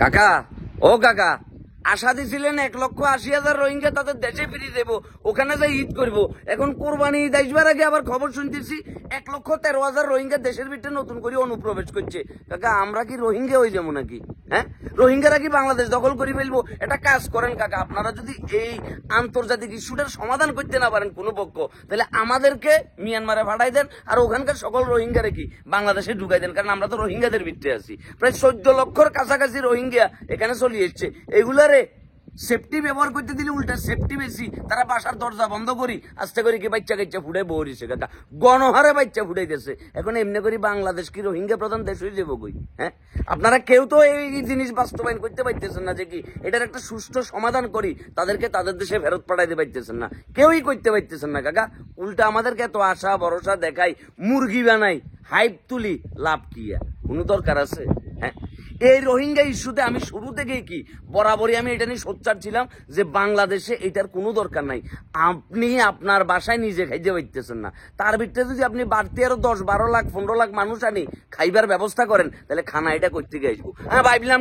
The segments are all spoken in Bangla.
কাকা, ও কাকা, আশা দিছিলেন 1,80,000 রোহিঙ্গা তাদের দেশে ফিরিয়ে দেবো, ওখানে যাই ঈদ করবো। এখন কোরবানি ঈদ আসবার আগে আবার খবর শুনতেছি 1,13,000 রোহিঙ্গা দেশের ভিতরে নতুন করে অনুপ্রবেশ করছে। কাকা, আমরা কি রোহিঙ্গা হয়ে যাবো নাকি? হ্যাঁ, রোহিঙ্গারা কি বাংলাদেশ দখল করে ফেলবো? একটা কাজ করেন কাকা, আপনারা যদি এই আন্তর্জাতিক ইস্যুটার সমাধান করতে না পারেন কোনো পক্ষ, তাহলে আমাদেরকে মিয়ানমারে পাঠাই দেন, আর ওখানকার সকল রোহিঙ্গারে কি বাংলাদেশে ঢুকাই দেন। কারণ আমরা তো রোহিঙ্গাদের ভিতরে আছি। প্রায় 14 লক্ষর কাছাকাছি রোহিঙ্গা এখানে চলে এসছে। এগুলারে সেফটি ব্যবহার করতে দিলে উল্টা সেফটি বেশি। তারা বাসার দরজা বন্ধ করি আস্তে করে কি বাচ্চা কাচ্চা ফুটে বহরিছে কাকা, গণহারে বাচ্চা ফুটাইতেছে। এখন এমনি করি বাংলাদেশ কি রোহিঙ্গা প্রধান দেশ হয়ে যাবো কই? হ্যাঁ, আপনারা কেউ তো এই জিনিস বাস্তবায়ন করতে পারতেছেন না যে কি এটার একটা সুষ্ঠু সমাধান করি তাদেরকে তাদের দেশে ফেরত পাঠাইতে পারতেছেন না, কেউই করতে পারতেছেন না কাকা। উল্টা আমাদেরকে এত আশা ভরসা দেখাই, মুরগি বানাই, হাইপ তুলি, লাভ কি? কোনো দরকার আছে? হ্যাঁ, এই রোহিঙ্গা ইস্যুতে আমি শুরু থেকেই কি বরাবরই আমি এটা নিয়ে সোচ্চার ছিলাম যে বাংলাদেশে এটার কোনো দরকার নাই। আপনি আপনার বাসায় নিজে খাইতে পারতেছেন না, তার ভিতরে যদি আপনি বাড়তি আরো 10-12 লাখ 15 লাখ মানুষ আনি খাইবার ব্যবস্থা করেন, তাহলে খানা এটা করতে গিয়ে আসবো। হ্যাঁ, ভাবলাম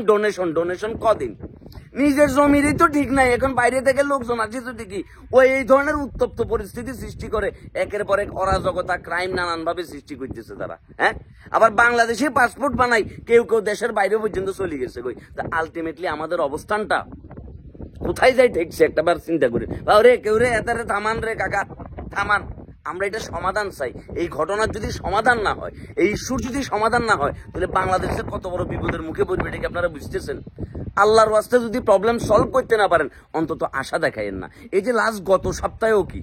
ডোনেশন কদিন, নিজের জমিরই তো ঠিক নাই। এখন বাইরে থেকে লোকজন আছে তো ঠিকই, ওই এই ধরনের উত্তপ্ত পরিস্থিতি সৃষ্টি করে একের পর এক অরাজকতা, ক্রাইম নানান ভাবে সৃষ্টি করতেছে তারা। হ্যাঁ, আবার বাংলাদেশে পাসপোর্ট বানাই, কেউ কেউ দেশের বাইরে পর্যন্ত চলে গেছে কই। তা আলটিমেটলি আমাদের অবস্থানটা কোথায় যাই ঠেকছে একটাবার চিন্তা করে। রে কেউ রে এত থামান রে কাকা, থামান। আমরা এটা সমাধান চাই। এই ঘটনার যদি সমাধান না হয়, এই ইস্যুর যদি সমাধান না হয়, তাহলে বাংলাদেশের কত বড় বিপদের মুখে পড়বে এটা কি আপনারা বুঝতেছেন? আল্লাহর ওয়াস্তে যদি প্রবলেম সলভ করতে না পারেন, অন্তত আশা দেখাইয়েন না। এই যে লাস্ট গত সপ্তাহেও কি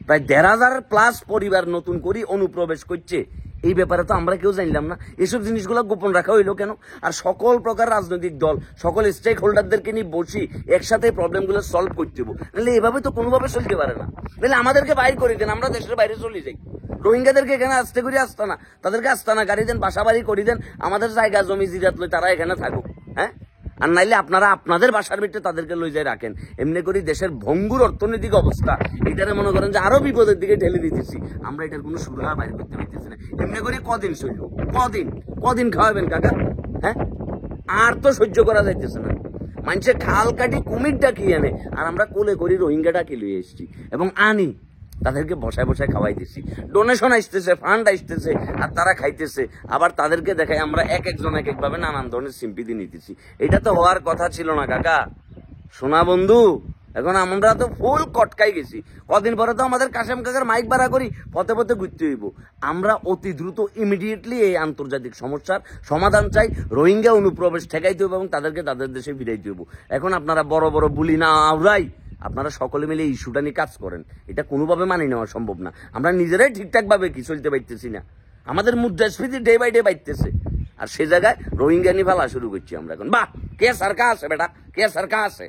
প্রায় 1,500+ পরিবার নতুন করে অনুপ্রবেশ করছে, এই ব্যাপারে তো আমরা কেউ জানলাম না। এসব জিনিসগুলো গোপন রাখা হইলো কেন? আর সকল প্রকার রাজনৈতিক দল, সকল স্টেক হোল্ডারদেরকে নিয়ে বসি একসাথে প্রবলেমগুলো সলভ করতে হবে। নাহলে এভাবে তো কোনোভাবে চলতে পারে না। নাহলে আমাদেরকে বাইরে করে দেন, আমরা দেশের বাইরে চলে যাই। রোহিঙ্গাদেরকে এখানে আসতে করে আস্তানা, তাদেরকে আস্তানা গাড়ি দেন, বাসা বাড়ি করে দেন, আমাদের জায়গা জমি জিরাত লই তারা এখানে থাকুক। হ্যাঁ, আর নাইলে আপনারা আপনাদের বাসার ভিতরে তাদেরকে লই যায় রাখেন। এমনি করে দেশের ভঙ্গুর অর্থনৈতিক অবস্থা এটারে মনে করেন যে আরো বিপদের দিকে ঠেলে দিতেছি। আমরা এটার কোনো সুরাহা বাইরে করতে পারতেছি না। এমনি করে কদিন সহ্য, কদিন খাওয়াবেন কাকা? হ্যাঁ, আর তো সহ্য করা যাইতেছে না। মানুষের খাল কাটি কুমির ডাকি আনে, আর আমরা কোলে করি রোহিঙ্গা ডাকি লইয়ে এসেছি এবং আনি তাদেরকে বসায় খাওয়াইতেছি। ডোনেশন আসতেছে, ফান্ড আসতেছে, আর তারা খাইতেছে। আবার তাদেরকে দেখায় আমরা এক একজন এক একভাবে নানান ধরনের সিম্পিতি নিতেছি। এটা তো হওয়ার কথা ছিল না কাকা, সোনা বন্ধু। এখন আমরা তো ফুল কটকাই গেছি। কদিন পরে তো আমাদের কাশেম কাকার মাইক ভাড়া করি পথে পথে ঘুরতে হইব। আমরা অতি দ্রুত ইমিডিয়েটলি এই আন্তর্জাতিক সমস্যার সমাধান চাই। রোহিঙ্গা অনুপ্রবেশ ঠেকাইতে হইব এবং তাদেরকে তাদের দেশে ফিরাইতে হইব। এখন আপনারা বড় বড় বুলি না আওরাই, আপনারা সকলে মিলে এই ইস্যুটা নিয়ে কাজ করেন। এটা কোনোভাবে মানি নেওয়া সম্ভব না। আমরা নিজেরাই ঠিকঠাক ভাবে কি চলতে পারতেছি না। আমাদের মুদ্রাস্ফীতি ডে বাই ডে বাড়তেছে, আর সে জায়গায় রোহিঙ্গা নিয়ে ফেলা শুরু করছি আমরা এখন। বাহ, কে সরকার আছে বেটা, কে সরকার আছে?